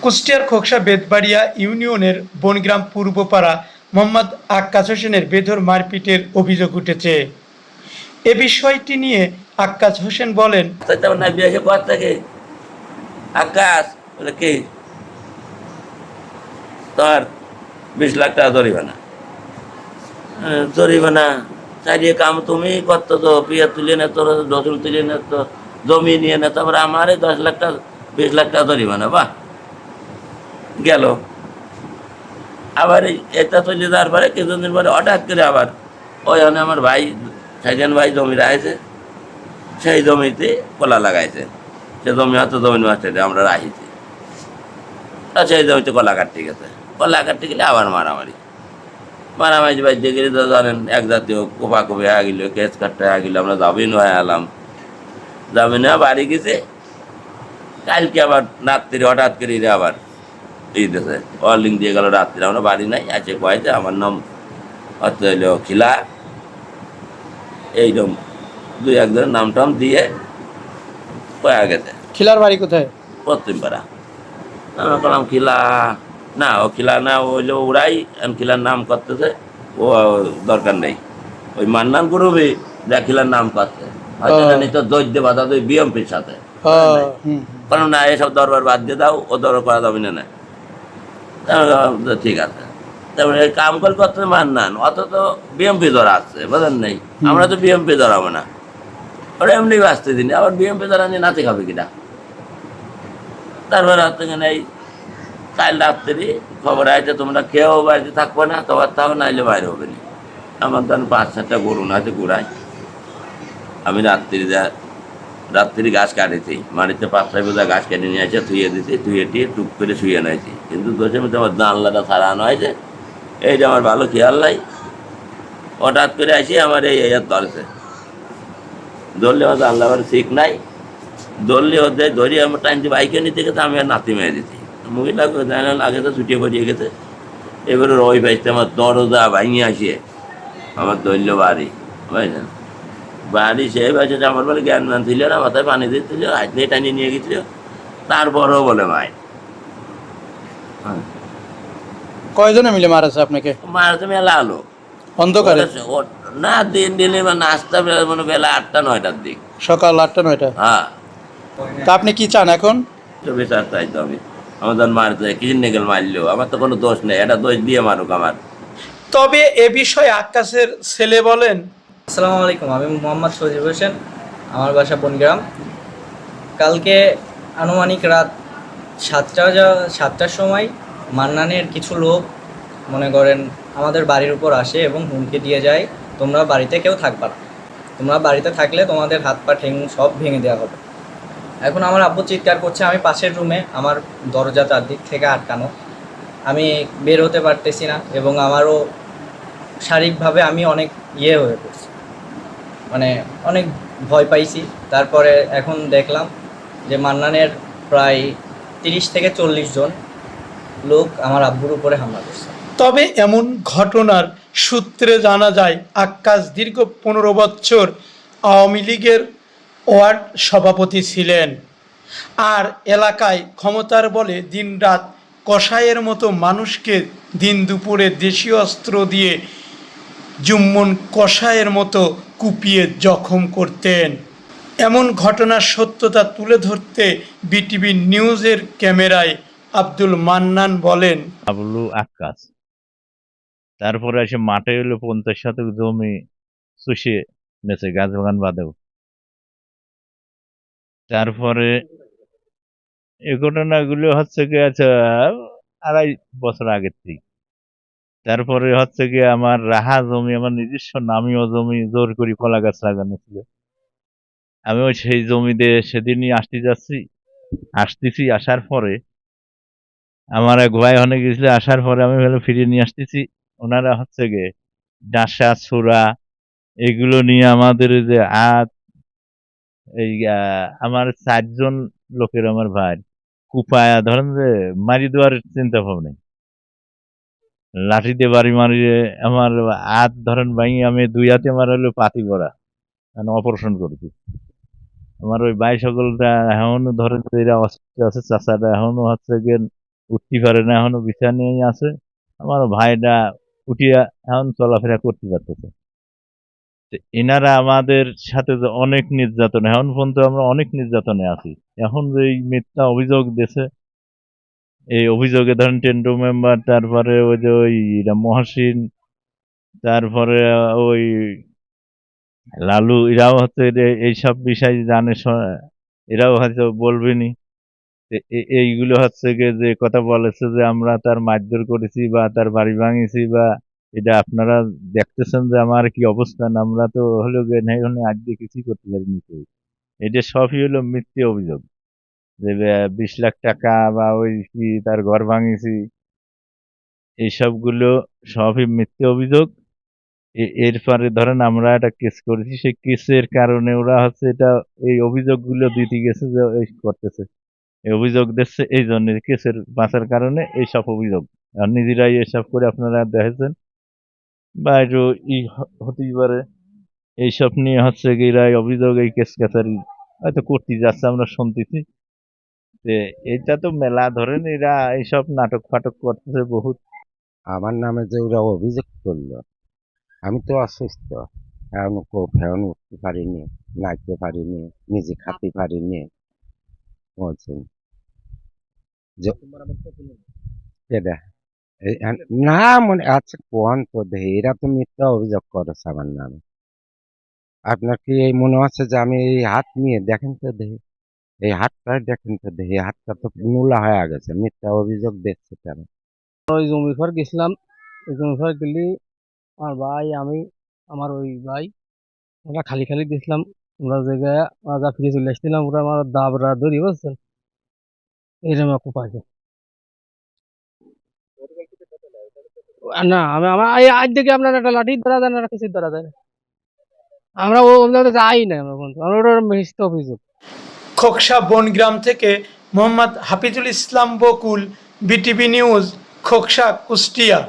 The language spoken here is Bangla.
কুষ্টিয়ার খোকসা বেতবাড়িয়া ইউনিয়নের বনগ্রাম পূর্বপাড়া মোহাম্মদ আক্কাস হোসেনের বেধড় মারপিটের অভিযোগ উঠেছে। এ বিষয়টি নিয়ে আক্কাস হোসেন বলেন, আকাশ বলে কি তোমার 20 লাখ টাকা জরিমানা। জরিমানা চারিয়ে কাম তুমি করতো তো, পিয়া তুলে নেতো, রসুল তুলে নেতো, জমি নিয়ে নেতো, তারপরে আমারে 10 লাখ টাকা 20 লাখ টাকা জরিমানা। বাহ, গেল। আবার এটা চলে যাওয়ার পরে কিছুদিন পরে হঠাৎ করে আবার ওইখানে আমার ভাই সাইজান ভাই জমি রাখছে, সেই জমিতে কলা লাগাইছে। সে জমি হয়তো জমির মাস্টারে আমরা রাখিছি, আর সেই জমিতে কলা কাটতে গেছে। কলা কাটতে গেলে আবার মারামারি মারামারি বাড়িতে গেলে তো জানেন এক জাতীয় কোপাকুপি হয়ে গেল, কেস কাটতে হয়ে গেল। আমরা জামিন হয়ে এলাম, জামিন হয়ে বাড়ি গেছে। কালকে আবার রাত্রি হঠাৎ করে আবার দিতেছে, ওয়ার্লিং দিয়ে গেল রাত্রি। আমরা বাড়ি নাই, আছে কয়েছে আমার নাম হচ্ছে হইল খিলা, এইরকম দুই একজনের নাম টাম দিয়ে কয়া গেছে। খিলার বাড়ি কোথায়? পশ্চিম পাড়া। আমরা বললাম খিলা না, ও খিলা না, ও হইলো ওরাই খিলার নাম করতেছে, ও দরকার নেই। ওই মান্নান করবে যা খিলার নাম করছে, হয়তো জানি তো দৈদ্য বাধা দই বিএমপির সাথে। কারণ না, এসব দরবার বাদ দিয়ে দাও, ও দরবার করা যাবে না। ঠিক আছে, তারপরে কাম কল করতে মান্নান, অত তো বিএমপি ধরা আসছে, বুঝলেন নেই? আমরা তো বিএমপি ধরাবো না, ওরা এমনি বাঁচতে দিন, আবার বিএমপি ধরা নিয়ে নাচে খাবে কিনা। তারপরে হচ্ছে এই কাল রাত্রি খবর আছে, তোমরা কেউ বাড়িতে থাকবে না, তোমার তাও নাইলে বাইরে হবে না। আমার ধরেন 5-7টা গরু আছে গুড়ায়। আমি রাত্রি গাছ কাটেছি, বাড়িতে 5-6 বোঝা গাছ কেটে নিয়ে আসে, ধুয়ে দিয়েছি, ধুয়ে টিয়ে টুক করে শুয়ে নিয়েছি। কিন্তু দোষের মধ্যে আমার জানলাটা সারানো হয়েছে, এইটা আমার ভালো খেয়াল নাই। হঠাৎ করে আসি আমার এই ধরেছে, ধরলে আমার জানলা আমার ঠিক নাই, ধরলে ওদের ধরি আমার টাইমটি বাইকে নিতে গেছে, আমি আর নাতি মেরে দিচ্ছি। মহিলা জানাল আগে তো ছুটিয়ে পড়িয়ে গেছে। এবারে ওই বাইতে আমার দরজা ভাঙিয়ে আসিয়ে আমার ধরল বাড়ি, বুঝলেন? বাড়ি সেই বাড়িতে আমার বলে জ্ঞান ম্যান ছিল না, মাথায় পানি দিচ্ছিল, হাত নিয়ে টানিয়ে নিয়ে গেছিল। তারপরেও বলে মায় কয়জনে মিলে মারাছে আপনাকে? মারতে মেলা আলো অন্ধকারে? না, দিন দিনে বা নাস্তা মানে বেলা 8টা-9টার দিক, সকাল 8টা-9টা? হ্যাঁ। তা আপনি কি চান এখন? তো বিচার চাইতো আমি। আমার যখন মারতে কিসির নেগেল মারলেও আমার তো কোনো দোষ নেই, এটা দোষ দিয়ে মারুক আমার। তবে এ বিষয়ে আক্কাসের ছেলে বলেন, আসসালামু আলাইকুম, আমি মোহাম্মদ সজিব হোসেন, আমার বাসা বনগ্রাম। কালকে আনুমানিক রাত 7টার সময় মান্নানের কিছু লোক মনে করেন আমাদের বাড়ির উপর আসে এবং হুমকি দিয়ে যায়, তোমরা বাড়িতে কেউ থাকবা না, তোমরা বাড়িতে থাকলে তোমাদের হাত পা ঠ্যাং সব ভেঙে দেওয়া হবে। এখন আমার আব্বু চিৎকার করছে, আমি পাশের রুমে, আমার দরজা চারদিক থেকে আটকানো, আমি বের হতে পারতেছি না এবং আমারও শারীরিকভাবে আমি অনেক হয়ে পড়ছি, মানে অনেক ভয় পাইছি। তারপরে এখন দেখলাম যে মান্নানের প্রায় 30 থেকে 40 জন লোক আমার আব্বুর উপরে হামলা করছে। তবে এমন ঘটনার সূত্রে জানা যায় আক্কাস দীর্ঘ 15 বছর আওয়ামী লীগের ওয়ার্ড সভাপতি ছিলেন, আর এলাকায় ক্ষমতার বলে দিনরাত কসাইয়ের মতো মানুষকে দিন দুপুরে দেশীয় অস্ত্র দিয়ে জুম্মন কসাইয়ের মতো কুপিয়ে জখম করতেন। এমন ঘটনার সত্যতা তুলে ধরতে বিটিভি নিউজের ক্যামেরায় আব্দুল মান্নান বলেন, আবুলু আক্কাস, তারপরে এসে মাঠে হলো 50 শতক জমি চুষে নেছে, গাছ বাগান বাদেও। তারপরে এই ঘটনাগুলো হচ্ছে গিয়ে 2.5 বছর আগের থেকে। তারপরে হচ্ছে গিয়ে আমার রাহা জমি, আমার নিজস্ব নামীয় জমি জোর করে কলা গাছ লাগানো ছিল। আমিও সেই জমিতে সেদিনই আসতেছি, আসার পরে আমার এক ভাই অনেক গেছিল, আসার পরে আমি হলো ফিরিয়ে নিয়ে আসতেছি। ওনারা হচ্ছে গিয়ে ডাসা ছোড়া এগুলো নিয়ে আমাদের যে আমার 4 জন লোকের, আমার ভাই কুপায়া ধরেন যে মারি দেওয়ার চিন্তা ভাবনা, লাঠি দিয়ে বাড়ি মারিয়ে আমার ধরেন ভাই, আমি 2 হাতে আমার হলো পাতি করা, মানে অপারেশন করেছি। আমার ওই ভাই সকলটা এখনো ধরেন যে এরা অসুস্থ আছে, চাচাটা এখনো হচ্ছে গিয়ে উঠতে পারে না, এখনো বিছানায় আছে। আমার ভাইরা উঠিয়া এখন চলাফেরা করতে পারতেছে। তো এনারা আমাদের সাথে যে অনেক নির্যাতন, এখন পর্যন্ত আমরা অনেক নির্যাতনে আছি। এখন যে এই মিথ্যা অভিযোগ দিছে, এই অভিযোগে ধরেন টেন্ডু মেম্বার, তারপরে ওই যে ওই মহসিন, তারপরে ওই লালু, এরাও হচ্ছে যে এইসব বিষয় জানে, এরাও হয়তো বলবেনি। এইগুলো হচ্ছে গিয়ে যে কথা বলেছে যে আমরা তার মারধর করেছি বা তার বাড়ি ভাঙিয়েছি, বা এটা আপনারা দেখতেছেন যে আমার কি অবস্থান, আমরা তো হলো গিয়ে নেই হলে আজকে কিছুই করতে পারিনি কেউ। এটা সবই হলো মিথ্যে অভিযোগ, যে 20 লাখ টাকা বা ওই কি তার ঘর ভাঙিয়েছি, এইসবগুলো সবই মিথ্যে অভিযোগ। এরপরে ধরেন আমরা একটা কেস করেছি, সেই কেসের কারণে ওরা হচ্ছে এটা, এই অভিযোগগুলো দিতে গেছে যে এই করতেছে, এই অভিযোগ দিচ্ছে, এই জন্য কেসের বাঁচার কারণে এইসব অভিযোগ। আর নিজেরাই এসব করে আপনারা দেখেছেন, বা একটু হতেই পারে এইসব নিয়ে হচ্ছে কি এরা এই অভিযোগ, এই কেস কাছারি হয়তো করতে যাচ্ছে, আমরা শুনতেছি। যে এটা তো মেলা ধরেন এরা এইসব নাটক ফাটক করতেছে বহুত। আমার নামে যে ওরা অভিযোগ করলো, আমি তো অসুস্থ, এখন ফেরন উঠতে পারিনি, নাচতে পারিনি, নিজে খাতে পারিনি। বলছেন যে এটা না মনে আচ্ছা কোন তো দেহে এরা তো মিথ্যা অভিযোগ করেছে আমার নামে। আপনার কি এই মনে হচ্ছে যে আমি এই হাত নিয়ে দেখেন তো দেহে, এই হাতটা দেখেন তো দেহে, হাতটা তো নোলা হয়ে গেছে, মিথ্যা অভিযোগ দেখছে কেন? ওই জমি ফর গেছিলাম, ওই জমি ফর গেলি আমার ভাই, আমি, আমার ওই ভাই, আমরা খালি খালি গেছিলাম। আমরা জায়গায় যা ফিরে চলে আসছিলাম, ওরা আমার দাবরা ধরি বুঝছেন, এইরকম একটা পাইছে। না আমি আমার আজ থেকে আপনার একটা লাঠি ধরা যায় না, একটা কিছু ধরা যায় না। আমরা ওদের যাই না, আমরা বন্ধু, আমরা ওটা মিথ্যা অভিযোগ। খোকসা বনগ্রাম থেকে মোহাম্মদ হাফিজুল ইসলাম বকুল, বিটিভি নিউজ, খোকসা, কুষ্টিয়া।